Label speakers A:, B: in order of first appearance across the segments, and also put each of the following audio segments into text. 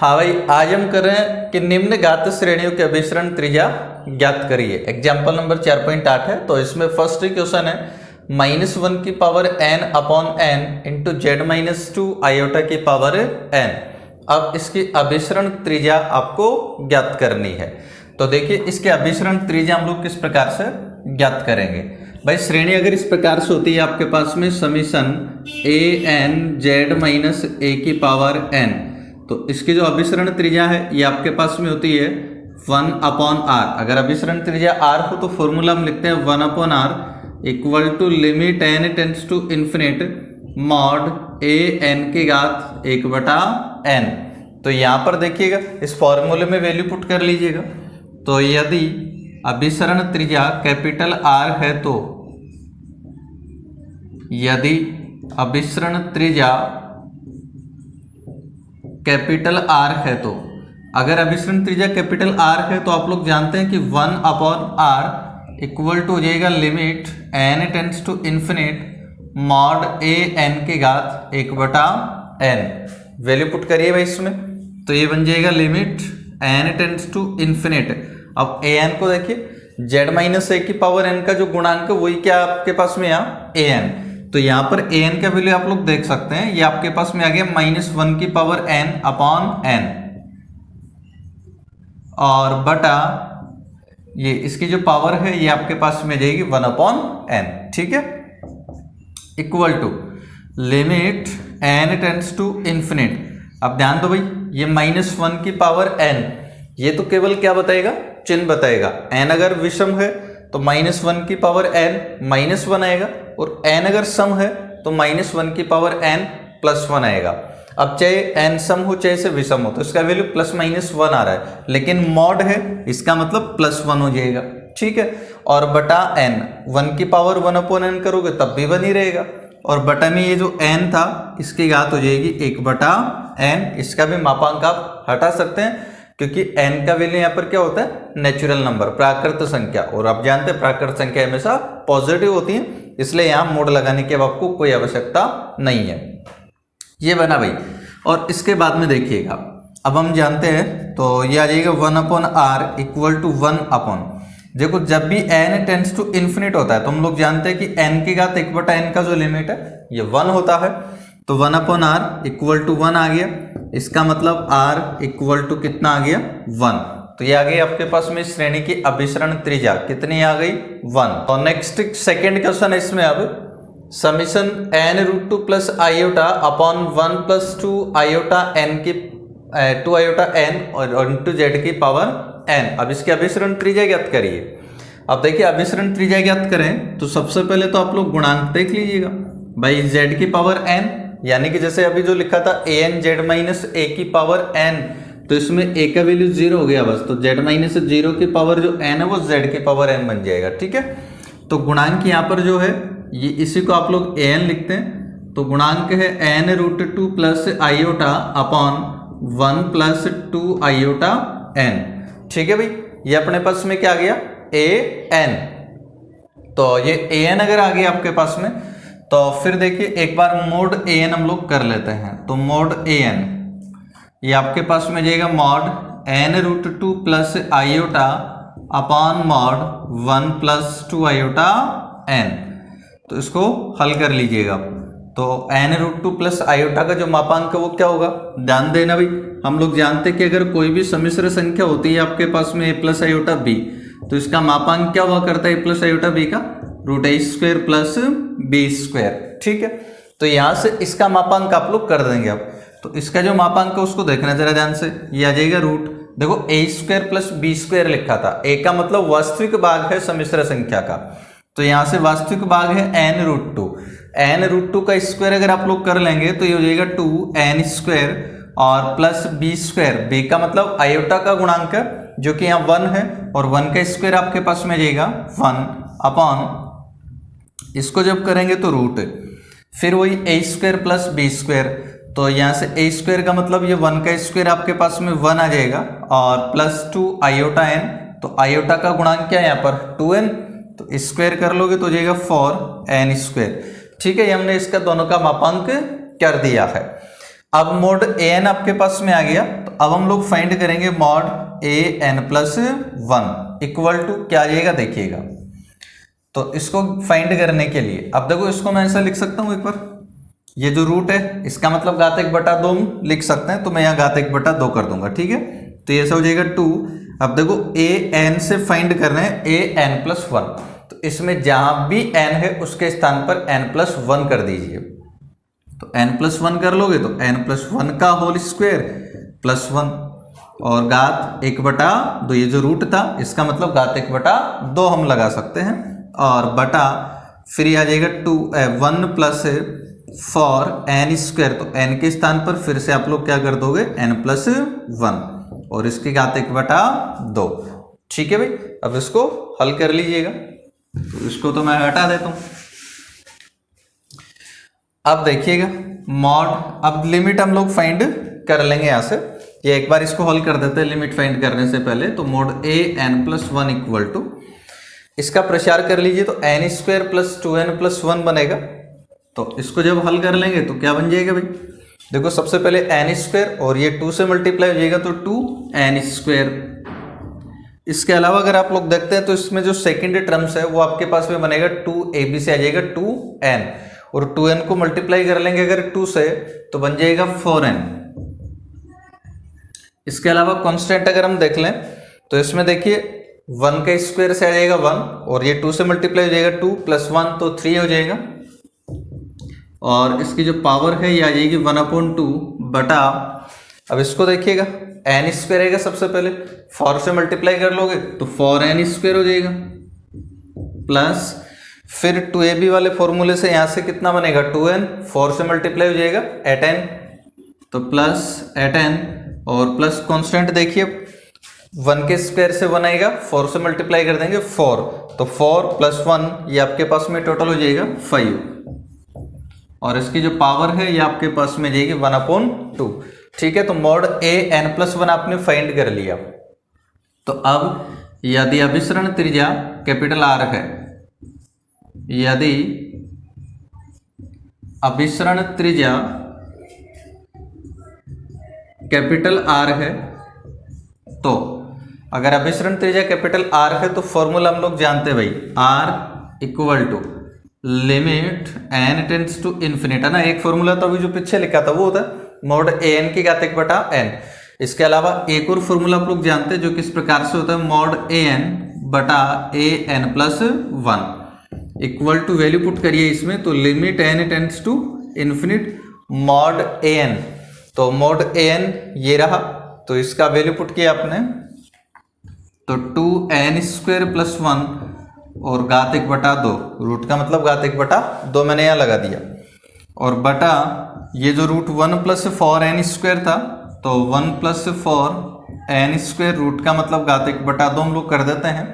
A: हाँ भाई, आज हम कर रहे हैं कि निम्न घात श्रेणियों के अभिसरण त्रिज्या ज्ञात करिए। एग्जाम्पल नंबर 4.8 है। तो इसमें फर्स्ट क्वेश्चन है -1 की power n upon n into Z -2 iota की पावर n। अब इसकी अभिसरण त्रिज्या आपको ज्ञात करनी है। तो देखिए, इसके अभिसरण त्रिज्या हम लोग किस प्रकार से ज्ञात करेंगे। भाई श्रेणी अगर इस प्रकार से होती है आपके पास में समीशन an जेड माइनस ए की पावर n, तो इसकी जो अभिसरण त्रिज्या है ये आपके पास में होती है 1 अपॉन r। अगर अभिसरण त्रिज्या r हो तो फॉर्मूला हम लिखते हैं 1 upon r equal to limit n tends to infinite mod a n की घात 1/n। तो यहाँ पर देखिएगा, इस फॉर्मूले में वैल्यू पुट कर लीजिएगा। तो यदि अभिसरण त्रिज्या कैपिटल R है तो यदि अभिसरण त्रिज्या कैपिटल R है तो अगर अभिसरण त्रिज्या कैपिटल R है तो आप लोग जानते हैं कि 1 अपॉन R इक्वल टू हो जाएगा limit n tends to infinite mod a n की घात 1/n। वैल्यू पुट करिए भाई इसमें, तो ये बन जाएगा limit n tends to infinite. अब ए एन को देखिए, जेड माइनस ए की पावर n का जो गुणांक है वही क्या आपके पास में यहाँ ए एन। तो यहाँ पर ए एन का वैल्यू आप लोग देख सकते हैं, ये आपके पास में आ गया -1 की पावर n अपॉन n और बटा ये इसकी जो पावर है ये आपके पास में जाएगी 1 अपॉन n। ठीक है, equal to limit n tends to infinite. अब ध्यान दो भाई, ये -1 की पावर n ये तो केवल क्या बताएगा, चिन्ह बताएगा। n अगर विषम है तो -1 की पावर n -1 आएगा, और n अगर सम है तो -1 की पावर n +1 आएगा। अब चाहे n सम हो चाहे से विषम हो तो इसका वैल्यू +-1 आ रहा है, लेकिन मॉड है इसका मतलब +1 हो जाएगा। ठीक है, और बटा n 1 की पावर 1 अपॉन n करोगे तब भी 1 ही रहेगा, और बटा में ये जो n था इसकी घात हो जाएगी 1/n। इसका भी मापांक आप हटा सकते हैं क्योंकि n का वैल्यू यहाँ पर क्या होता है, नेचुरल नंबर, प्राकृत संख्या, और आप जानते हैं प्राकृत संख्या हमेशा पॉजिटिव होती है, इसलिए यहाँ मोड लगाने की अब आपको कोई आवश्यकता नहीं है। ये बना भाई, और इसके बाद में देखिएगा, अब हम जानते हैं तो ये आ जाएगा 1 upon r equal to 1 upon, देखो जब भी n टेंड्स टू इन्फिनिट होता है तो हम लोग जानते हैं कि n की घात 1/n का जो लिमिट है ये 1 होता है। तो 1 अपॉन r इक्वल टू 1 आ गया, इसका मतलब r इक्वल टू कितना आ गया, 1। तो ये आ गई आपके पास में श्रेणी की अभिसरण त्रिज्या कितनी आ गई, 1। और नेक्स्ट सेकंड क्वेश्चन है इसमें, अब summation n√2 plus iota upon 1 + 2 iota n की 2 आयोटा n और इंटू जेड की पावर n। अब इसकी अभिसरण त्रिज्या ज्ञात करिए। अब देखिए, अभिसरण त्रिज्या ज्ञात करें तो सबसे पहले तो आप लोग गुणांक देख लीजिएगा भाई, z की पावर n, यानी कि जैसे अभी जो लिखा था an जेड माइनस ए की पावर n, तो इसमें a का वैल्यू 0 हो गया बस, तो z माइनस 0 की पावर जो n है वो z की पावर n बन जाएगा। ठीक है, तो गुणांक यहाँ पर जो है ये इसी को आप लोग an लिखते हैं, तो गुणांक है n√2 plus iota upon 1 + 2 iota n। ठीक है भाई, ये अपने पास में क्या आ गया, an। तो ये an अगर आ गया आपके पास में, तो फिर देखिए एक बार मोड an हम लोग कर लेते हैं। तो मोड an ये आपके पास में जाएगा mod n√2 plus iota upon mod 1 + 2 iota n। तो इसको हल कर लीजिएगा, तो n√2 प्लस आयोटा का जो मापांक है वो क्या होगा, ध्यान देना भाई, हम लोग जानते हैं कि अगर कोई भी सम्मिश्र संख्या होती है आपके पास में a + आयोटा b, तो इसका मापांक क्या हुआ करता है a + आयोटा b का, √a² प्लस b²। ठीक है, तो यहाँ से इसका मापांक आप लोग कर देंगे। अब तो इसका जो मापांक है उसको देखना जरा ध्यान से, ये आ जाएगा रूट, देखो a² प्लस b² लिखा था, a का मतलब वास्तविक भाग है सम्मिश्र संख्या का, तो यहाँ से वास्तविक भाग है n√2, n√2 का स्क्वायर अगर आप लोग कर लेंगे तो ये हो जाएगा 2n² और प्लस b², b का मतलब आयोटा का गुणांक है जो कि यहाँ 1 है, और 1 का स्क्वायर आपके पास में जाएगा 1 अपॉन, इसको जब करेंगे तो रूट, फिर वही a² प्लस b², तो यहाँ से a² का मतलब ये 1 का स्क्वायर आपके पास में 1 आ जाएगा, और प्लस 2 आयोटा n, तो आयोटा का गुणांक क्या है यहाँ पर 2n, तो स्क्वायर कर लोगे तो हो जाएगा 4n²। ठीक है, ये हमने इसका दोनों का मापांक कर दिया है। अब मोड an आपके पास में आ गया, तो अब हम लोग फाइंड करेंगे mod a n plus one equal to क्या आएगा देखिएगा। तो इसको फाइंड करने के लिए अब देखो इसको मैं ऐसा लिख सकता हूं एक बार, ये जो रूट है इसका मतलब घात 1/2 लिख सकते हैं, तो मैं यहाँ घात 1/2 कर दूंगा, ठीक है। तो ये ऐसा हो जाएगा 2। अब देखो ए एन से फाइंड करना है ए एन प्लस वन, तो इसमें जहां भी एन है उसके स्थान पर एन प्लस वन कर दीजिए। तो एन प्लस वन कर लोगे तो एन प्लस वन का होल स्क्वायर प्लस वन और घात 1/2, ये जो रूट था इसका मतलब घात 1/2 हम लगा सकते हैं, और बटा फिर आ जाएगा 1 प्लस फॉर एन स्क्वायर, तो एन के स्थान पर फिर से आप लोग क्या कर दोगे एन प्लस वन और इसकी घात 1/2। ठीक है भाई, अब इसको हल कर लीजिएगा। तो इसको तो मैं हटा देता हूं। अब देखिएगा मॉड, अब लिमिट हम लोग फाइंड कर लेंगे यहां से, ये एक बार इसको हल कर देते हैं लिमिट फाइंड करने से पहले। तो mod a n plus one equal to, इसका प्रसार कर लीजिए तो एन स्क्वायर प्लस 2n प्लस वन बनेगा। तो इसको जब हल कर लेंगे तो क्या बन जाएगा भाई, देखो सबसे पहले एन स्क्वायर और ये 2 से मल्टीप्लाई हो जाएगा तो 2n स्क्वायर। इसके अलावा अगर आप लोग देखते हैं तो इसमें जो सेकंड टर्म्स है वो आपके पास में बनेगा 2ab से आ जाएगा 2n, और 2n को मल्टीप्लाई कर लेंगे अगर 2 से तो बन जाएगा 4n। इसके अलावा कांस्टेंट अगर हम देख लें तो इसमें देखिए 1 का स्क्वायर से आ जाएगा 1 और ये 2 से मल्टीप्लाई हो जाएगा 2 प्लस 1 तो 3 हो जाएगा, और इसकी जो पावर है ये आ जाएगी 1/2 बटा, अब इसको देखिएगा एन स्क्वायर आएगा सबसे पहले, 4 से मल्टीप्लाई कर लोगे तो 4n स्क्वायर हो जाएगा, प्लस फिर 2ab वाले फॉर्मूले से यहां से कितना बनेगा 2n, 4 से मल्टीप्लाई हो जाएगा 8n, तो प्लस 8n और प्लस कांस्टेंट देखिए 1 के स्क्वायर से 1 आएगा, 4 से मल्टीप्लाई कर देंगे 4, तो 4 प्लस 1 ये आपके पास में टोटल हो जाएगा 5, और इसकी जो पावर है ये आपके पास में जाएगी 1/2। ठीक है, तो mod a n plus one आपने फाइंड कर लिया। तो अब यदि अभिसरण त्रिज्या कैपिटल आर है, यदि अभिसरण त्रिज्या कैपिटल आर है, तो अगर अभिसरण त्रिज्या कैपिटल आर है तो फॉर्मूला हम लोग जानते हैं भाई, r equal to limit n tends to infinite, है ना। एक फॉर्मूला तो अभी जो पीछे लिखा था वो होता है मॉड ए एन की घात 1/n। इसके अलावा एक और फॉर्मूला आप लोग जानते हैं जो किस प्रकार से होता है, मॉड ए एन बटा a n plus one equal to, value put करिए इसमें तो limit n tends to infinite mod a n, तो मॉड ए एन ये रहा, तो इसका वैल्यू पुट किया आपने तो 2n स्क्वायर प्लस 1 और घात 1/2, रूट का मतलब घात 1/2 मैंने यहाँ लगा दिया, और बटा ये जो रूट 1 प्लस 4n स्क्वायर था तो 1 प्लस 4n स्क्वायर, रूट का मतलब घात 1/2 हम लोग कर देते हैं,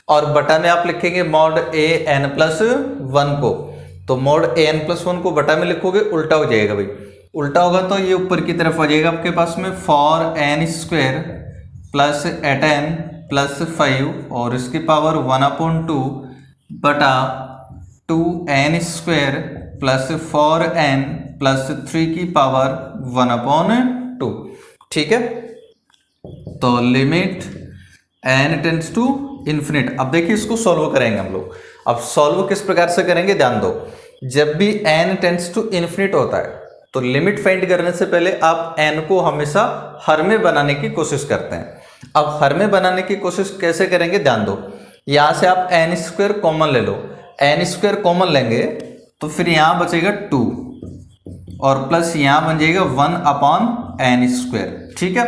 A: और बटा में आप लिखेंगे mod a n plus one को, तो mod a n plus one को बटा में लिखोगे उल्टा हो जाएगा भाई, उल्टा होगा तो ये ऊपर की तरफ आ जाएगा आपके पास में 4n square plus 8n plus 5 और इसकी पावर 1/2 बटा 2n square plus 4n plus 3 की पावर 1/2। ठीक है, तो limit n tends to infinite. अब देखिए इसको सॉल्व करेंगे हम लोग। अब सॉल्व किस प्रकार से करेंगे ध्यान दो, जब भी n टेंड्स टू इन्फिनिट होता है तो लिमिट फाइंड करने से पहले आप n को हमेशा हर में बनाने की कोशिश करते हैं। अब हर में बनाने की कोशिश कैसे करेंगे ध्यान दो, यहां से आप n स्क्वायर कॉमन ले लो, n स्क्वायर कॉमन लेंगे तो फिर यहां बचेगा 2 और प्लस यहां बन जाएगा 1/n स्क्वायर। ठीक है,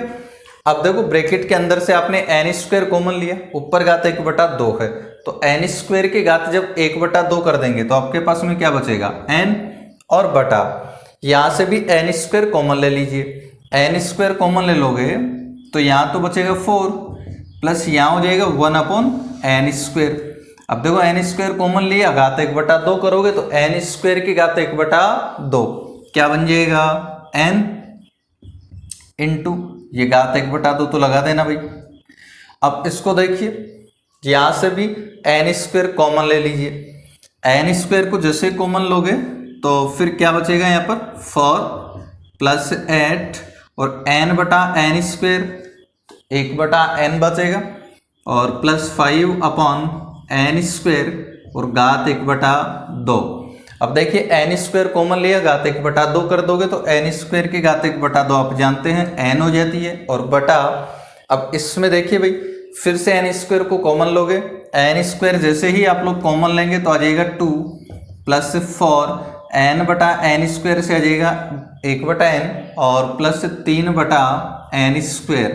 A: अब देखो ब्रैकेट के अंदर से आपने n स्क्वायर कॉमन लिया, ऊपर घात 1/2 है, तो n स्क्वायर की घात जब 1/2 कर देंगे तो आपके पास में क्या बचेगा n, और बटा यहां से भी n स्क्वायर कॉमन ले लीजिए, n स्क्वायर कॉमन ले लोगे तो यहां तो बचेगा 4 प्लस यहां हो जाएगा 1/n स्क्वायर। अब देखो n स्क्वायर कॉमन लिया, घात 1/2 करोगे तो n स्क्वायर की घात 1/2 क्या बन जाएगा n इंटू ये घात 1/2 तो लगा देना भाई। अब इसको देखिए यहां से भी n स्क्वायर कॉमन ले लीजिए, n स्क्वायर को जैसे कॉमन लोगे तो फिर क्या बचेगा यहाँ पर 4 प्लस 8 और n बटा एन स्क्वेयर 1/n बचेगा और प्लस 5/n स्क्वेयर और घात 1/2। अब देखिए n स्क्वेयर कॉमन लिया, घात 1/2 कर दोगे तो n स्क्वेयर की घात 1/2 आप जानते हैं n हो जाती है और बटा, अब इसमें देखिए भाई फिर से n स्क्वेयर को कॉमन लोगे, n स्क्वेयर जैसे ही आप लोग कॉमन लेंगे तो आ जाएगा 2 प्लस 4 n/n स्क्वेयर से आ जाएगा 1/n और प्लस 3/n स्क्वेयर,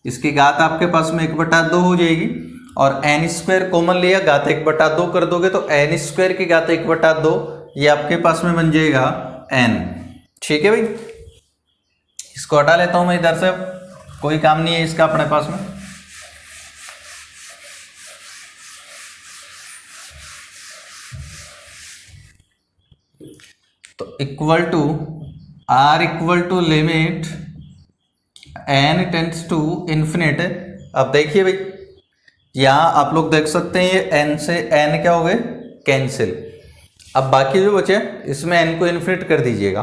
A: इसकी घात आपके पास में 1/2 हो जाएगी और n स्क्वेयर कॉमन लिया, घात 1/2 कर दोगे तो n स्क्वेयर की घात 1/2 ये आपके पास में बन जाएगा n। ठीक है भाई, इसको हटा लेता हूं मैं इधर से, कोई काम नहीं है इसका अपने पास में। तो equal to r equal to limit n tends to infinite. अब देखिए भाई यहाँ आप लोग देख सकते हैं ये n से n क्या हो गए कैंसिल। अब बाकी जो बचे इसमें n को इन्फिनिट कर दीजिएगा।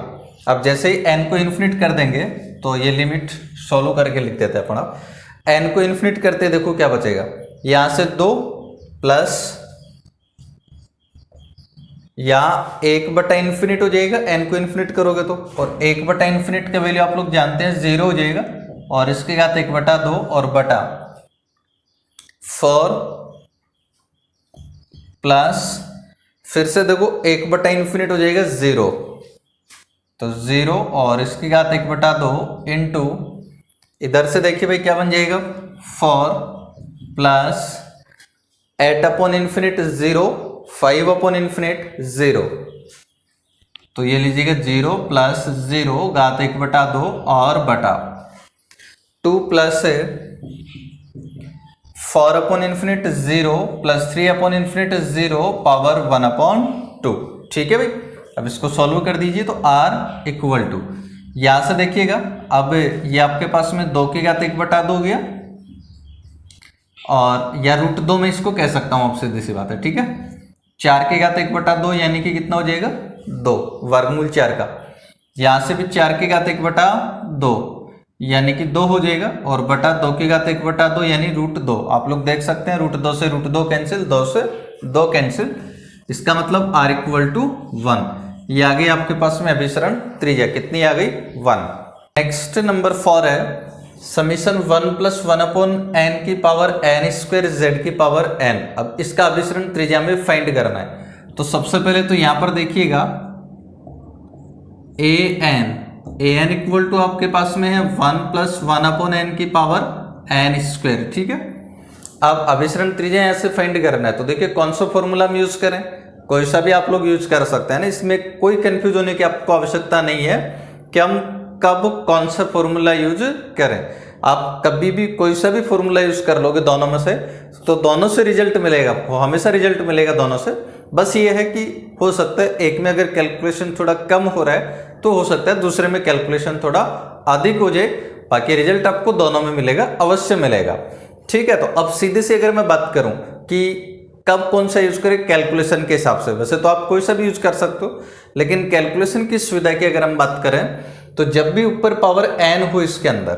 A: अब जैसे ही n को इन्फिनिट कर देंगे तो ये लिमिट सॉल्व करके लिख देते हैं अपन। अब n को इन्फिनिट करते देखो क्या बचेगा, यहाँ से 2 प्लस यहाँ 1/इन्फिनिट हो जाएगा, n को इन्फिनिट करोगे तो, और 1/इन्फिनिट का वैल्यू आप लोग जानते हैं 0 हो जाएगा और इसके घात 1/2 और बटा 4 प्लस फिर से देखो 1/इन्फिनिट हो जाएगा 0, तो 0 और इसकी घात 1/2 इंटू इधर से देखिए भाई क्या बन जाएगा 4 प्लस 8/इन्फिनिट 0 5/इन्फिनिट 0, तो ये लीजिएगा 0 प्लस 0 घात 1/2 और बटा 2 प्लस 4/इन्फिनिट 0 प्लस 3/इन्फिनिट 0 पावर 1/2। ठीक है भाई, अब इसको सॉल्व कर दीजिए तो r इक्वल टू यहां से देखिएगा, अब ये आपके पास में 2 की घात 1/2 हो गया और या √2 में इसको कह सकता हूं, आपसे सीधी सी बात है। ठीक है, 4 की घात 1/2 यानी कि कितना हो जाएगा 2 वर्गमूल 4 का, यहां से भी 4 की घात 1/2 यानी कि 2 हो जाएगा और बटा 2 की घात 1/2 यानी √2। आप लोग देख सकते हैं √2 से √2 कैंसिल, 2 से 2 कैंसिल, इसका मतलब r इक्वल टू 1। ये आ गई आपके पास में अभिसरण त्रिज्या, कितनी आ गई 1। नेक्स्ट नंबर 4 है समीशन 1 + 1/n की पावर n स्क्वायर z की पावर n। अब इसका अभिसरण त्रिज्या में फाइंड करना है, तो सबसे पहले तो यहां पर देखिएगा an इक्वल टू आपके पास में है 1 + 1/n की पावर n स्क्वायर। ठीक है, अब अभिसरण त्रिज्या ऐसे फाइंड करना है, तो देखिए कौन सा फॉर्मूला हम यूज करें, कोई सा भी आप लोग यूज कर सकते हैं ना, इसमें कोई कंफ्यूज होने की आपको आवश्यकता नहीं है कि हम कब कौन सा फॉर्मूला यूज करें। आप कभी भी कोई सा भी फॉर्मूला यूज कर लोगे दोनों में से, तो दोनों से रिजल्ट मिलेगा आपको, हमेशा रिजल्ट मिलेगा दोनों से। बस ये है कि हो सकता है एक में अगर कैलकुलेशन थोड़ा कम हो रहा है तो हो सकता है दूसरे में कैलकुलेशन थोड़ा अधिक हो जाए, बाकी रिजल्ट आपको दोनों में मिलेगा, अवश्य मिलेगा। ठीक है, तो अब सीधे से अगर मैं बात करूं कि कब कौन सा यूज करें कैलकुलेशन के हिसाब से, वैसे तो आप कोई सा भी यूज कर सकते हो, लेकिन कैलकुलेशन की सुविधा की अगर हम बात करें तो जब भी ऊपर पावर n हो इसके अंदर,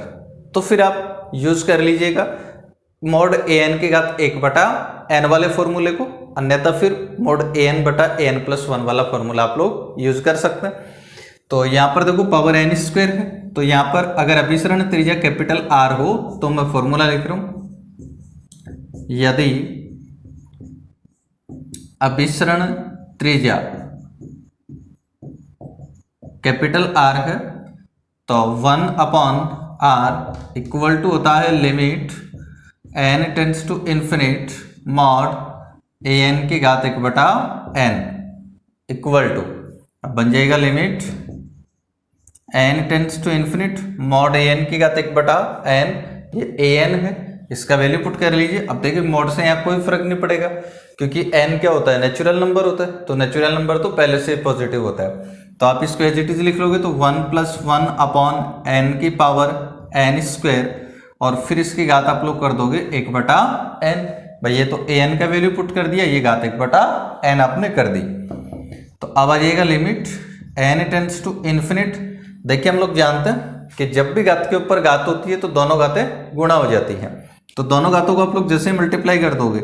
A: तो फिर आप यूज कर लीजिएगा मोड an की घात 1/n वाले फॉर्मूले को, अन्यथा फिर मोड an/n + 1 वाला फॉर्मूला आप लोग यूज कर सकते हैं। तो यहाँ पर देखो पावर n स्क्वायर है, तो यहाँ पर अगर अभिसरण त्रिज्या कैपिटल R हो तो मैं फॉर्मूला लिख रहा हूं, यदि अभिसरण त्रिज्या कैपिटल R है तो 1/r इक्वल टू होता है limit n tends to infinite mod an की घात 1/n इक्वल टू, अब बन जाएगा limit n tends to infinite mod an की घात 1/n, ये an है, इसका वैल्यू पुट कर लीजिए। अब देखिए मॉड से यहाँ कोई फर्क नहीं पड़ेगा क्योंकि n क्या होता है नेचुरल नंबर होता है, तो नेचुरल नंबर तो पहले से पॉजिटिव होता है, तो आप इसको एज इट इज लिख लोगे तो 1 + 1/n की पावर n स्क्वायर और फिर इसकी घात आप लोग कर दोगे 1/n। भाई ये तो an का वैल्यू पुट कर दिया, ये घात 1/n आपने कर दी, तो अब आ जाएगा limit n tends to infinite. देखिए हम लोग जानते हैं कि जब भी घात के ऊपर घात होती है तो दोनों घातें गुणा हो जाती हैं। तो दोनों घातों को आप लोग जैसे मल्टीप्लाई कर दोगे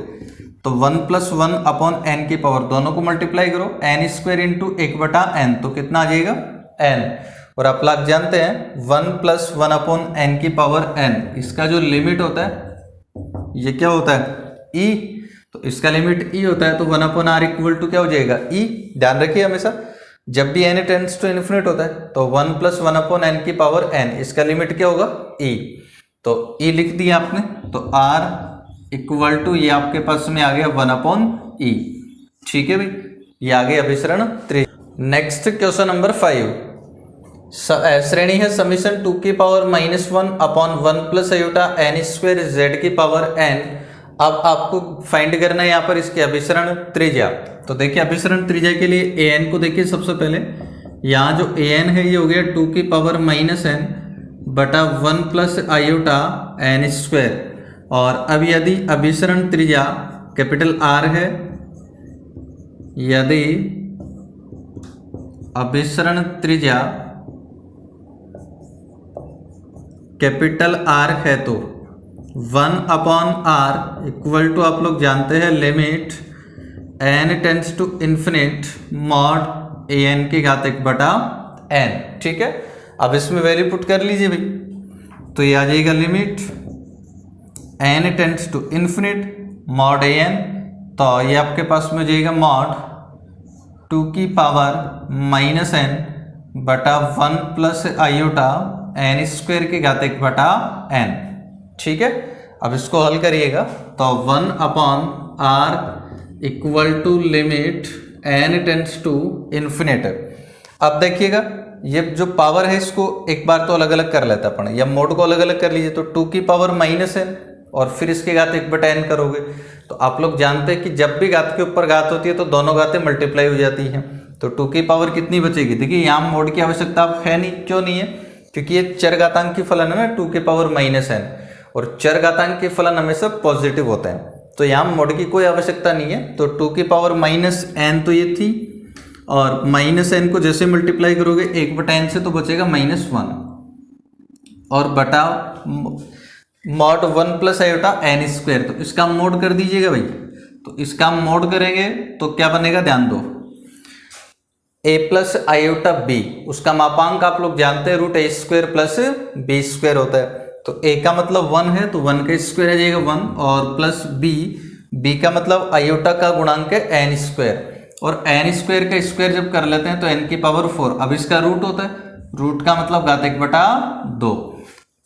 A: तो 1 + 1 अपॉन n की पावर, दोनों को मल्टीप्लाई करो, n² इंटू 1/n, तो कितना आ जाएगा n। और आप लोग जानते हैं 1 + 1 अपॉन n की पावर n, इसका जो लिमिट होता है ये क्या होता है e, तो इसका लिमिट e होता है, तो 1/r इक्वल टू क्या हो जाएगा e। ध्यान रखिए हमेशा जब भी n टेंड्स टू इन्फिनिट होता है तो 1 + 1 अपॉन n की पावर n, इसका लिमिट क्या होगा e। तो e लिख दिया आपने, तो r इक्वल टू ये आपके पास में आ गया 1/e। ठीक है भाई, ये आ गया अभिसरण त्रिज्या। नेक्स्ट क्वेश्चन नंबर 5, श्रेणी है समीशन 2 की power -1 upon 1 + i n² z की पावर n। अब आपको फाइंड करना है यहाँ पर इसके अभिसरण त्रिज्या। तो देखिए अभिसरण त्रिज्या के लिए an को देखिए, सबसे पहले यहाँ जो an है ये हो गया 2 की पावर -n बटा 1 + i n²। और अब यदि अभिसरण त्रिज्या कैपिटल R है, यदि अभिसरण त्रिज्या कैपिटल R है तो 1/r इक्वल टू आप लोग जानते हैं limit n tends to infinite mod an की घात 1/n। ठीक है, अब इसमें वैल्यू पुट कर लीजिए भाई, तो ये आ जाएगा limit n tends to infinite mod an, तो ये आपके पास में जाएगा मॉड 2 की पावर -n बटा 1 + i n² की घात 1/n। ठीक है, अब इसको हल करिएगा तो 1/r equal to limit n tends to infinite. अब देखिएगा ये जो पावर है इसको एक बार तो अलग अलग कर लेते अपन, या मोड को अलग अलग कर लीजिए, तो 2 की पावर -n और फिर इसके घात 1/n करोगे। तो आप लोग जानते हैं कि जब भी घात के ऊपर घात होती है तो दोनों घातें मल्टीप्लाई हो जाती हैं, तो 2 की पावर कितनी बचेगी। देखिए यहाँ मोड की आवश्यकता है नहीं, क्यों नहीं है, क्योंकि ये चरघातांक की फलन है ना 2 की पावर -n, और चरघातांक के फलन हमेशा पॉजिटिव होते हैं, तो यहाँ मोड की कोई आवश्यकता नहीं है। तो 2 की पावर -n तो ये थी, और -n को जैसे मल्टीप्लाई करोगे 1/n से तो बचेगा -1, और बटा मॉड 1 + i n², तो इसका मोड कर दीजिएगा भाई। तो इसका मोड करेंगे तो क्या बनेगा, ध्यान दो, a + i उसका मापांक आप लोग जानते हैं √a² + b² होता है। तो a का मतलब 1 है तो 1 का स्क्वायर आ जाएगा 1, और प्लस b का मतलब आयोटा का गुणांक है n², और n² का स्क्वायर जब कर लेते हैं तो n की पावर 4। अब इसका रूट होता है, रूट का मतलब घात 1/2,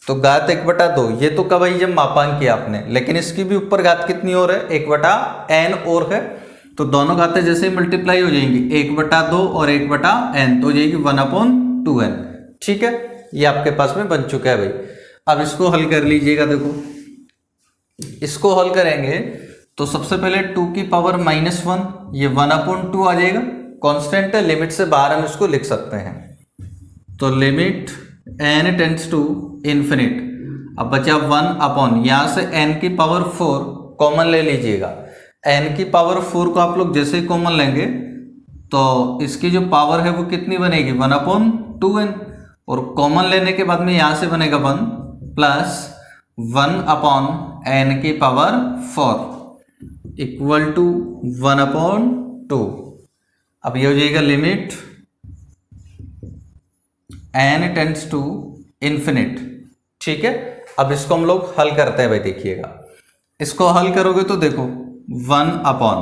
A: तो घात 1/2 ये तो कब आई जब मापांक किया आपने, लेकिन इसकी भी ऊपर घात कितनी और है 1/n और है, तो दोनों घातें जैसे ही मल्टीप्लाई हो जाएंगी 1/2 और 1/n, तो हो जाएगी 1/2n। ठीक है, ये आपके पास में बन चुका है भाई। अब इसको हल कर लीजिएगा, देखो इसको हल करेंगे तो सबसे पहले 2 की पावर -1 ये 1/2 आ जाएगा, कांस्टेंट है, लिमिट से बाहर हम इसको लिख सकते हैं, तो limit n tends to infinite. अब बचा 1/, यहाँ से n की पावर 4 कॉमन ले लीजिएगा, n की पावर 4 को आप लोग जैसे ही कॉमन लेंगे तो इसकी जो पावर है वो कितनी बनेगी 1/2n, और कॉमन लेने के बाद में यहाँ से बनेगा 1 प्लस 1/n की पावर 4 इक्वल टू 1/2। अब ये हो जाएगा limit n tends to infinite. ठीक है, अब इसको हम लोग हल करते हैं भाई, देखिएगा इसको हल करोगे तो देखो 1/,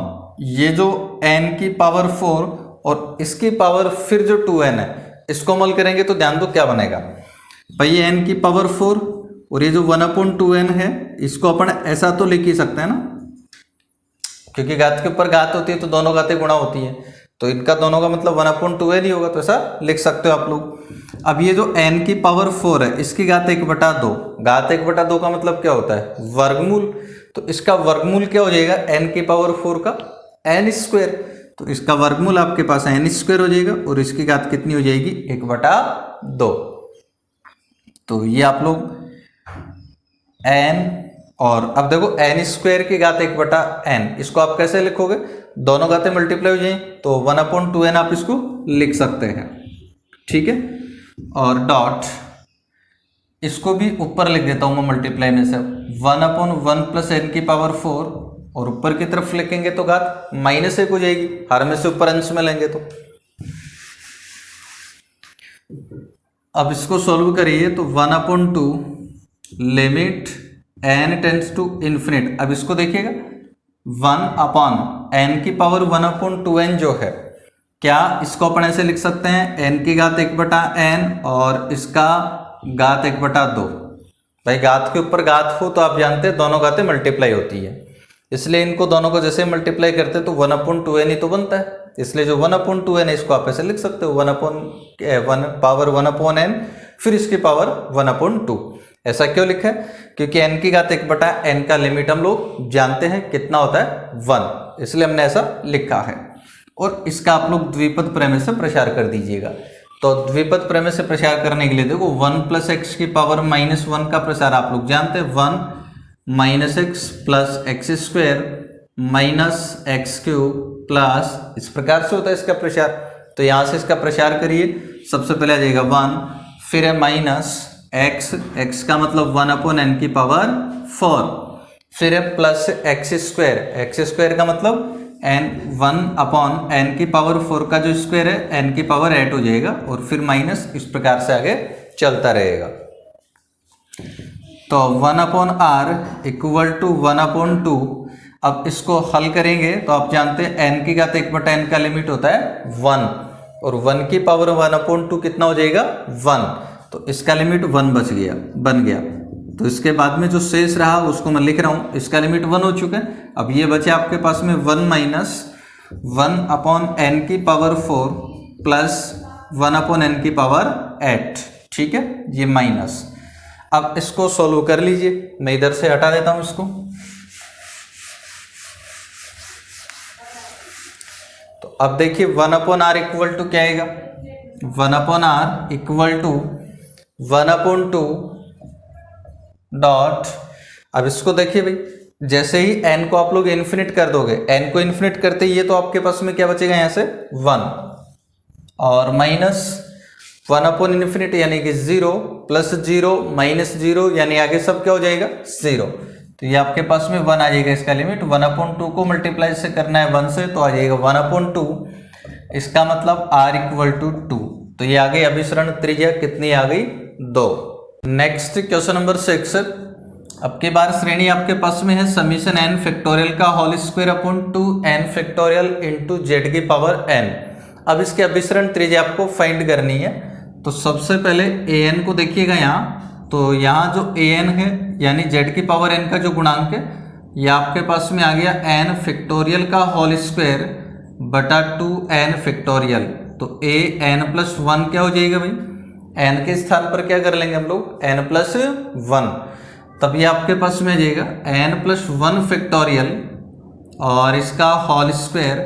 A: ये जो n की पावर 4 और इसकी पावर फिर जो 2n है, इसको हम हल करेंगे तो ध्यान दो क्या बनेगा भाई, ये n की पावर 4 और ये जो 1/2n है इसको अपन ऐसा तो लिख ही सकते हैं ना, क्योंकि घात के ऊपर घात होती है तो दोनों घातें गुणा होती हैं, तो इनका दोनों का मतलब 1/2n ही होगा, तो ऐसा लिख सकते हो आप लोग। अब ये जो n की पावर 4 है इसकी घात 1/2, घात 1/2 का मतलब क्या होता है वर्गमूल, तो इसका वर्गमूल क्या हो जाएगा n की पावर 4 का n², तो इसका वर्गमूल आपके पास n² हो जाएगा, और इसकी घात कितनी हो जाएगी 1/2। तो ये आप लोग n, और अब देखो n² की घात 1/n, इसको आप कैसे लिखोगे, दोनों घातें मल्टीप्लाई हो जाए तो 1/2n आप इसको लिख सकते हैं। ठीक है, और डॉट इसको भी ऊपर लिख देता हूं मैं मल्टीप्लाई में से, 1/1 प्लस एन की पावर 4, और ऊपर की तरफ लिखेंगे तो घात -1 हो जाएगी, हर में से ऊपर अंश में लेंगे तो। अब इसको सॉल्व करिए तो 1/2 limit n tends to infinite. अब इसको देखिएगा 1/n की पावर 1/2n जो है, क्या इसको अपन ऐसे लिख सकते हैं n की घात 1/n और इसका घात 1/2। भाई घात के ऊपर घात हो तो आप जानते हैं दोनों घातें मल्टीप्लाई होती है, इसलिए इनको दोनों को जैसे मल्टीप्लाई करते हैं तो 1/2n ही तो बनता है, इसलिए जो 1/2n है इसको आप ऐसे लिख सकते हो 1/1 पावर 1/n फिर इसकी पावर 1/2। ऐसा क्यों लिखा है? क्योंकि n की घात 1/n का लिमिट हम लोग जानते हैं कितना होता है 1, इसलिए हमने ऐसा लिखा है। और इसका आप लोग द्विपद प्रमेय से प्रसार कर दीजिएगा। तो द्विपद प्रमेय से प्रसार करने के लिए देखो 1 + x की पावर -1 का प्रसार आप लोग जानते हैं 1 - x plus x² - x³ plus, इस प्रकार से होता है इसका प्रसार। तो यहाँ से इसका प्रसार करिए, सबसे पहले आ जाएगा 1, फिर है -x का मतलब 1/n की पावर 4, फिर है प्लस x² का मतलब n1/n की पावर 4 का जो स्क्वायर है n की पावर 8 हो जाएगा, और फिर माइनस, इस प्रकार से आगे चलता रहेगा। तो 1/r = 1/2। अब इसको हल करेंगे तो आप जानते हैं n की घात 1/n का लिमिट होता है 1, और 1 की पावर 1/2 कितना हो जाएगा 1, तो इसका लिमिट 1 बन गया। तो इसके बाद में जो शेष रहा उसको मैं लिख रहा हूँ, इसका लिमिट 1 हो चुका है। अब ये बचे आपके पास में 1 - 1/n की पावर 4 प्लस 1/n की पावर 8, ठीक है, ये माइनस। अब इसको सोल्व कर लीजिए, मैं इधर से हटा देता हूँ इसको। तो अब देखिए 1/r = क्या आएगा, 1/r = 1/2 डॉट, अब इसको देखिए भाई, जैसे ही n को आप लोग इन्फिनिट कर दोगे, n को इन्फिनिट करते ही ये तो आपके पास में क्या बचेगा यहाँ से 1, और माइनस 1/∞ यानी कि 0 प्लस 0 माइनस 0 यानी आगे सब क्या हो जाएगा 0। तो ये आपके पास में 1 आ जाएगा इसका लिमिट। 1/2 को मल्टीप्लाई से करना है 1 से, तो आ जाएगा 1/2, इसका मतलब r = 2। तो ये आ गई अभिसरण त्रिज्या, कितनी आ गई 2। Next question number 6। अब की बार श्रेणी आपके पास में है समीशन n फैक्टोरियल का whole square upon 2n factorial into z की पावर n। अब इसके अभिसरण त्रिज्या आपको फाइंड करनी है। तो सबसे पहले an को देखिएगा यहाँ, तो यहाँ जो an है यानी z की पावर n का जो गुणांक है, ये आपके पास में आ गया n फैक्टोरियल का होल स्क्वायर बटा 2n फैक्टोरियल। तो an+1 क्या हो जाएगा भाई, n के स्थान पर क्या कर लेंगे हम लोग n+1, तब ये आपके पास में आ जाएगा n+1 फैक्टोरियल और इसका होल स्क्वायर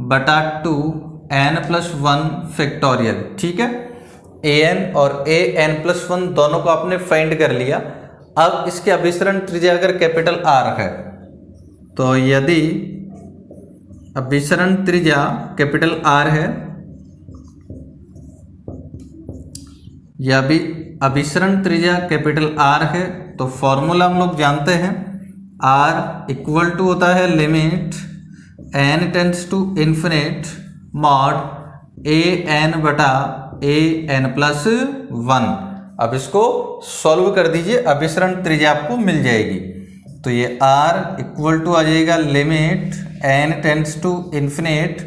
A: बटा 2n+1 फैक्टोरियल, ठीक है। an और an+1 दोनों को आपने फाइंड कर लिया। अब इसके अभिसरण त्रिज्या अगर कैपिटल R है, तो यदि अभिसरण त्रिज्या कैपिटल R है, या भी अभिसरण त्रिज्या कैपिटल R है, तो फॉर्मूला हम लोग जानते हैं, R = होता है limit n tends to infinite mod an/an+1। अब इसको सॉल्व कर दीजिए, अभिसरण त्रिज्या आपको मिल जाएगी। तो ये R = आ जाएगा limit n tends to infinite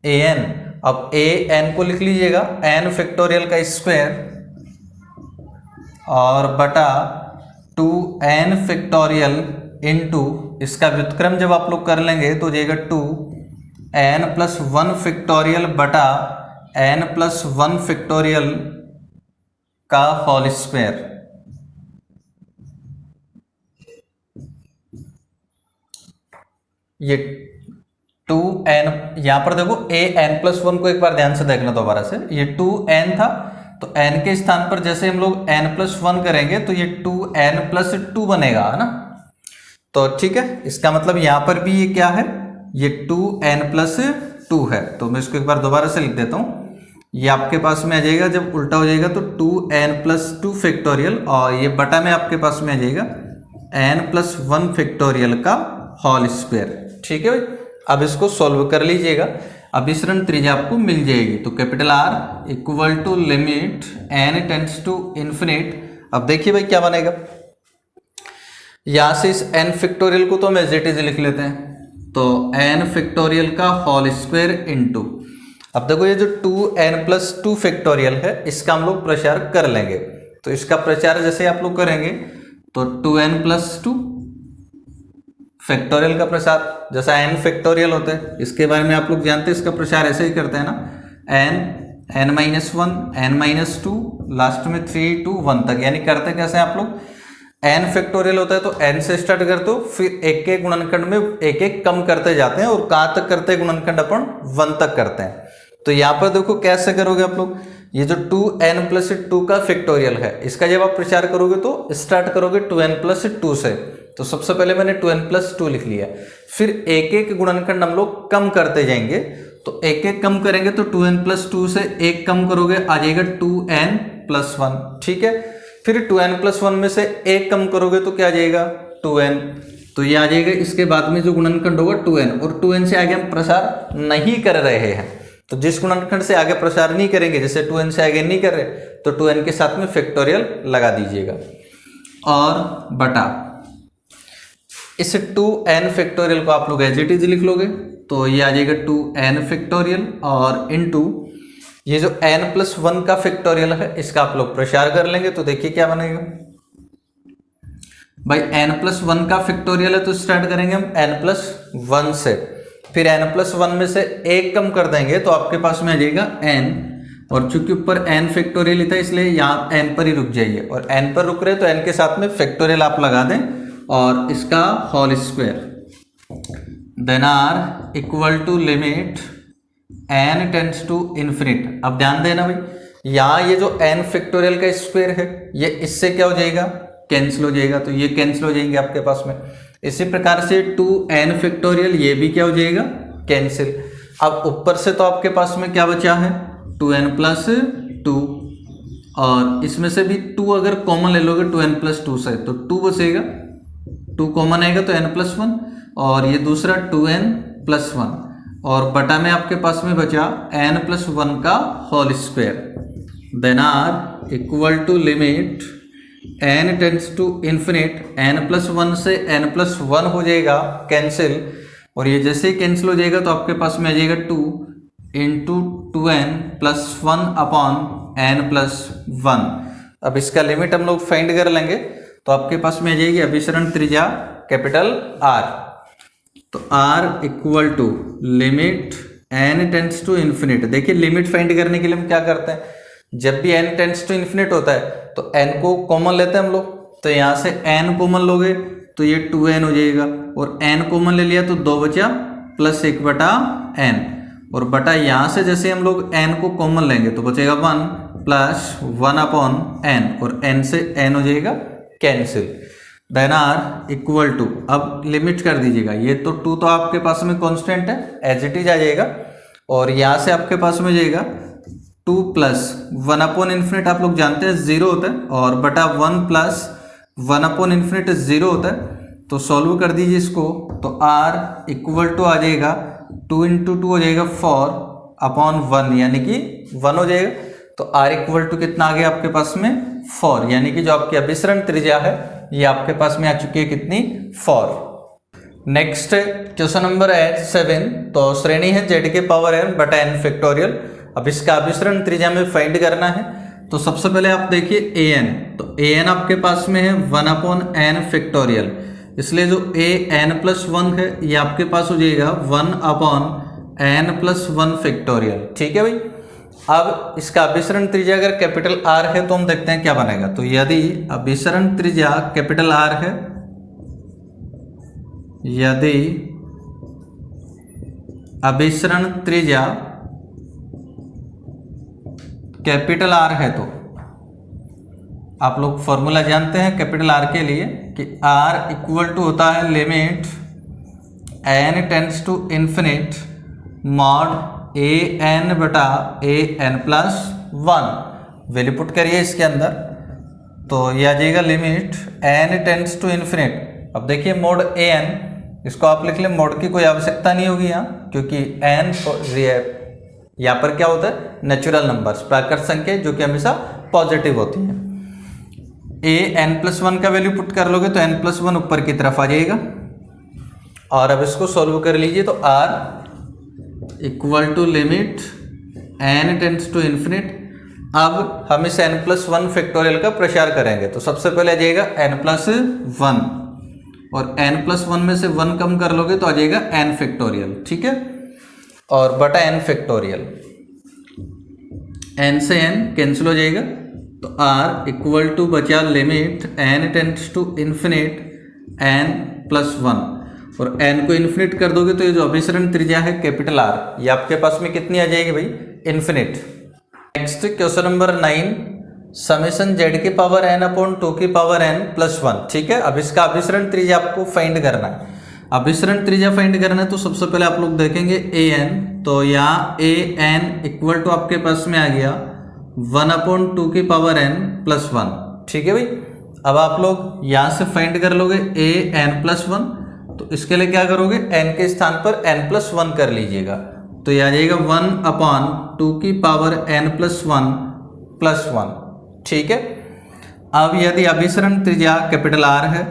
A: an। अब an को लिख लीजिएगा n फैक्टोरियल का स्क्वायर और बटा 2n फैक्टोरियल इंटू, इसका व्युत्क्रम जब आप लोग कर लेंगे तो जाएगा 2n+1 फैक्टोरियल बटा n+1 फैक्टोरियल का होल स्क्वायर। ये 2n, यहां पर देखो an+1 को एक बार ध्यान से देखना दोबारा से, ये 2n था, तो n के स्थान पर जैसे हम लोग n+1 करेंगे तो ये 2n+2 बनेगा, है ना। तो ठीक है, इसका मतलब यहां पर भी ये क्या है, ये 2n+2 है। तो मैं इसको एक बार दोबारा से लिख देता हूं, ये आपके पास में आ जाएगा, जब उल्टा हो जाएगा तो 2n+2 फैक्टोरियल, और ये बटा में आपके पास में आ जाएगा n+1 फैक्टोरियल का होल स्क्वायर। ठीक है भाई, अब इसको सॉल्व कर लीजिएगा, अभिसरण त्रिज्या आपको मिल जाएगी। तो capital R equal to limit n tends to infinite. अब देखिए भाई क्या बनेगा, यहां से इस n फैक्टोरियल को तो हम एज इट इज लिख लेते हैं, तो n फैक्टोरियल का होल स्क्वायर इंटू, अब देखो ये जो 2n+2 फैक्टोरियल है इसका हम लोग प्रचार कर लेंगे। तो इसका प्रचार जैसे आप लोग करेंगे तो 2n+2 फैक्टोरियल का प्रसार, जैसा n फैक्टोरियल होता है इसके बारे में आप लोग जानते हैं, इसका प्रचार ऐसे ही करते हैं ना, n-1 n-2 लास्ट में 3 to 1 तक, यानी करते कैसे आप लोग, n फैक्टोरियल होता है तो n से स्टार्ट करते हो, फिर एक एक गुणनखंड में एक एक कम करते जाते हैं, और कहाँ तक करते हैं गुणनखंड अपन 1 तक करते हैं। तो यहाँ पर देखो कैसे करोगे आप लोग, ये जो 2n+2 का फैक्टोरियल है इसका जब आप प्रचार करोगे तो स्टार्ट करोगे 2n+2 से, तो सबसे पहले मैंने 2n+2 लिख लिया, फिर एक एक गुणनखंड हम लोग कम करते जाएंगे, तो एक एक कम करेंगे तो 2n+2 से एक कम करोगे आ जाएगा 2n+1। ठीक है, फिर 2n+1 में से एक कम करोगे तो क्या आ जाएगा 2n, तो ये आ जाएगा, इसके बाद में जो गुणनखंड होगा 2n, और 2n से आगे हम प्रसार नहीं कर रहे हैं, तो जिस गुणनखंड से आगे प्रसार नहीं करेंगे, जैसे 2n से आगे नहीं कर रहे, तो 2n के साथ में फैक्टोरियल लगा दीजिएगा, और बटा इस 2n फैक्टोरियल को आप लोग एज इट इज लिख लोगे, तो ये आ जाएगा 2n फैक्टोरियल, और इनटू ये जो n+1 का फैक्टोरियल है इसका आप लोग प्रसार कर लेंगे, तो देखिए क्या बनेगा भाई, n+1 का फैक्टोरियल है तो स्टार्ट करेंगे हम n+1 से, फिर n+1 में से एक कम कर देंगे तो आपके पास में आ जाएगा n, और चूंकि ऊपर n फैक्टोरियल था इसलिए यहाँ n पर ही रुक जाइए, और n पर रुक रहे तो n के साथ में फैक्टोरियल आप लगा दें और इसका whole square, then r equal to limit n tends to infinite. अब ध्यान देना भाई, यहाँ ये जो n फैक्टोरियल का स्क्वायर है ये इससे क्या हो जाएगा, कैंसिल हो जाएगा, तो ये कैंसिल हो जाएंगे आपके पास में। इसी प्रकार से 2n फैक्टोरियल ये भी क्या हो जाएगा, कैंसिल। अब ऊपर से तो आपके पास में क्या बचा है 2n+2, और इसमें से भी 2 अगर कॉमन ले लोगे 2n+2 से तो 2 बचेगा, 2 कॉमन आएगा तो n+1, और ये दूसरा 2n+1, और बटा में आपके पास में बचा n+1 का whole square, then r equal to limit n tends to infinite, n+1 से n+1 हो जाएगा कैंसिल, और ये जैसे ही कैंसिल हो जाएगा तो आपके पास में आ जाएगा 2 इंटू 2n+1 अपॉन n+1। अब इसका लिमिट हम लोग फाइंड कर लेंगे, तो आपके पास में आ जाएगी अभिसरण त्रिज्या कैपिटल R, तो R equal to limit n tends to infinite. देखिए लिमिट फाइंड करने के लिए हम क्या करते हैं, जब भी n टेंड्स टू इन्फिनिट होता है तो n को कॉमन लेते हैं हम लोग, तो यहाँ से n कॉमन लोगे तो ये 2n हो जाएगा, और n कॉमन ले लिया तो 2 बचा +1 बटा n, और बटा यहाँ से जैसे हम लोग n को कॉमन लेंगे तो बचेगा 1 + 1 अपॉन n, और n से n हो जाएगा cancel, then r equal to, अब लिमिट कर दीजिएगा, ये तो 2 तो आपके पास में कांस्टेंट है एज इट इज आ जाएगा, और यहाँ से आपके पास में जाएगा 2 + 1 अपॉन इन्फिनिट आप लोग जानते हैं 0 होता है, और बटा 1 + 1 अपॉन इन्फिनिट 0 होता है, तो सॉल्व कर दीजिए इसको, तो r इक्वल टू आ जाएगा 2 × 2 हो जाएगा 4 अपॉन 1, यानी कि 1 हो जाएगा, तो r इक्वल टू कितना आ गया आपके पास में 4, यानी कि जो आपकी अभिसरण त्रिज्या है ये आपके पास में आ चुकी है कितनी 4। नेक्स्ट क्वेश्चन नंबर 7, तो श्रेणी है z के पावर n बटा n फैक्टोरियल। अब इसका अभिसरण त्रिज्या में फाइंड करना है, तो सबसे पहले आप देखिए an, तो an आपके पास में है 1/n फैक्टोरियल, इसलिए जो an+1 है ये आपके पास हो जाएगा 1/n+1 फैक्टोरियल। ठीक है भाई, अब इसका अभिसरण त्रिज्या अगर कैपिटल R है तो हम देखते हैं क्या बनेगा, तो यदि अभिसरण त्रिज्या कैपिटल R है, यदि अभिसरण त्रिज्या कैपिटल R है तो आप लोग फॉर्मूला जानते हैं कैपिटल R के लिए कि R इक्वल टू होता है limit n tends to infinite mod a n बटा a n plus 1 value put करिए इसके अंदर, तो ये आ जाएगा limit n tends to infinite. अब देखिए मोड ए एन, इसको आप लिख लें, मोड की कोई आवश्यकता नहीं होगी यहाँ, क्योंकि एन यहाँ पर क्या होता है, नेचुरल नंबर्स, प्राकृत संख्या जो कि हमेशा पॉजिटिव होती हैं। ए एन प्लस 1 का वैल्यू पुट कर लोगे तो एन प्लस 1 ऊपर की तरफ आ जाएगा। और अब इसको सॉल्व कर लीजिए तो r equal to limit n tends to infinite. अब हम इस एन प्लस 1 फैक्टोरियल का प्रसार करेंगे, तो सबसे पहले आ जाएगा एन प्लस 1, और एन प्लस 1 में से 1 कम कर लोगे तो आ जाएगा एन फैक्टोरियल, ठीक है, और बटा एन फैक्टोरियल, एन से एन कैंसिल हो जाएगा, तो आर इक्वल टू बचा limit n tends to infinite n plus 1, और एन को इन्फिनिट कर दोगे तो ये जो अभिसरण त्रिज्या है कैपिटल आर, ये आपके पास में कितनी आ जाएगी भाई, infinite. Next question number 9, summation Z की पावर एन अपॉन 2 की पावर एन प्लस 1, ठीक है। अब इसका अभिसरण त्रिज्या आपको फाइंड करना है। अभिसरण त्रिज्या फाइंड करना है तो सबसे पहले आप लोग देखेंगे ए एन, तो यहाँ ए एन इक्वल टू आपके पास में आ गया 1 अपॉन 2 की पावर एन प्लस 1, ठीक है भाई। अब आप लोग यहाँ से फाइंड कर लोगे ए एन प्लस 1, तो इसके लिए क्या करोगे, एन के स्थान पर एन प्लस 1 कर लीजिएगा, तो यह आ जाएगा 1 अपॉन 2 की पावर एन प्लस 1, ठीक है। अब यदि अभिसरण त्रिज्या कैपिटल आर है,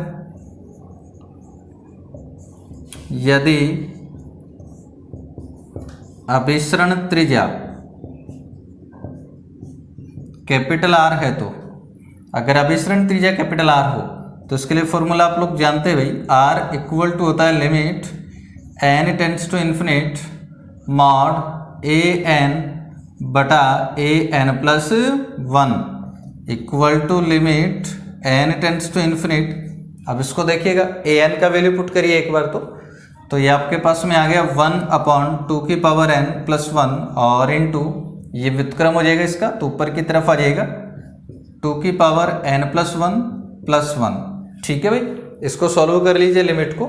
A: यदि अभिसरण त्रिज्या कैपिटल आर है, तो अगर अभिसरण त्रिज्या कैपिटल आर हो तो इसके लिए फॉर्मूला आप लोग जानते हैं भाई, आर इक्वल टू होता है limit n tends to infinite mod a n बटा a n plus 1 equal to limit n tends to infinite. अब इसको देखिएगा, ए एन का वैल्यू पुट करिए एक बार, तो ये आपके पास में आ गया 1 अपॉन 2 की पावर एन प्लस 1, और इनटू ये व्युत्क्रम हो जाएगा इसका, तो ऊपर की तरफ आ जाएगा 2 की पावर एन प्लस 1, ठीक है भाई। इसको सॉल्व कर लीजिए लिमिट को,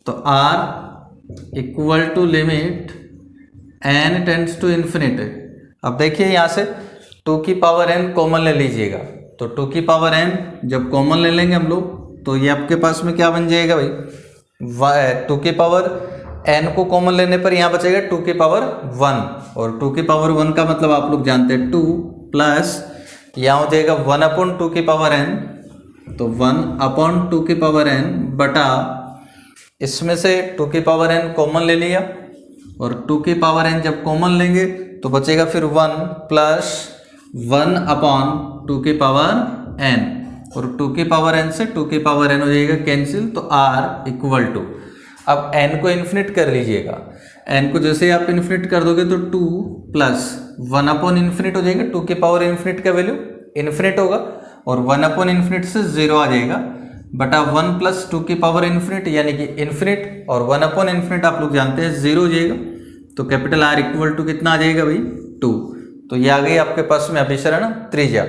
A: तो r equal to limit n tends to infinite. अब देखिए यहाँ से 2 की पावर एन कॉमन ले लीजिएगा, तो 2 की पावर एन जब कॉमन ले लेंगे हम लोग, तो ये आपके पास में क्या बन जाएगा भाई, 2 की पावर एन को कॉमन लेने पर यहाँ बचेगा 2 की पावर 1, और 2 की पावर 1 का मतलब आप लोग जानते हैं 2 प्लस यहाँ हो जाएगा 1 अपॉन 2 की पावर एन, तो 1 अपॉन 2 की पावर एन बटा, इसमें से 2 की पावर एन कॉमन ले लिया, और 2 की पावर एन जब कॉमन लेंगे तो बचेगा फिर 1 प्लस 1 अपॉन 2 की पावर एन, और 2 की पावर एन से 2 की पावर एन हो जाएगा कैंसिल, तो आर इक्वल टू, अब एन को इन्फिनिट कर लीजिएगा, एन को जैसे ही आप इन्फिनिट कर दोगे तो 2 प्लस 1 अपॉन इन्फिनिट हो जाएगा, 2 की पावर इन्फिनिट का वैल्यू इन्फिनिट होगा, और 1 अपॉन इन्फिनिट से 0 आ जाएगा, बटा 1 प्लस 2 की पावर इन्फिनिट यानी कि इन्फिनिट, और 1 अपॉन इन्फिनिट आप लोग जानते हैं 0 हो जाएगा, तो कैपिटल आर इक्वल टू कितना आ जाएगा भाई, 2। तो ये आ गई आपके पास में अभिसरण त्रिज्या।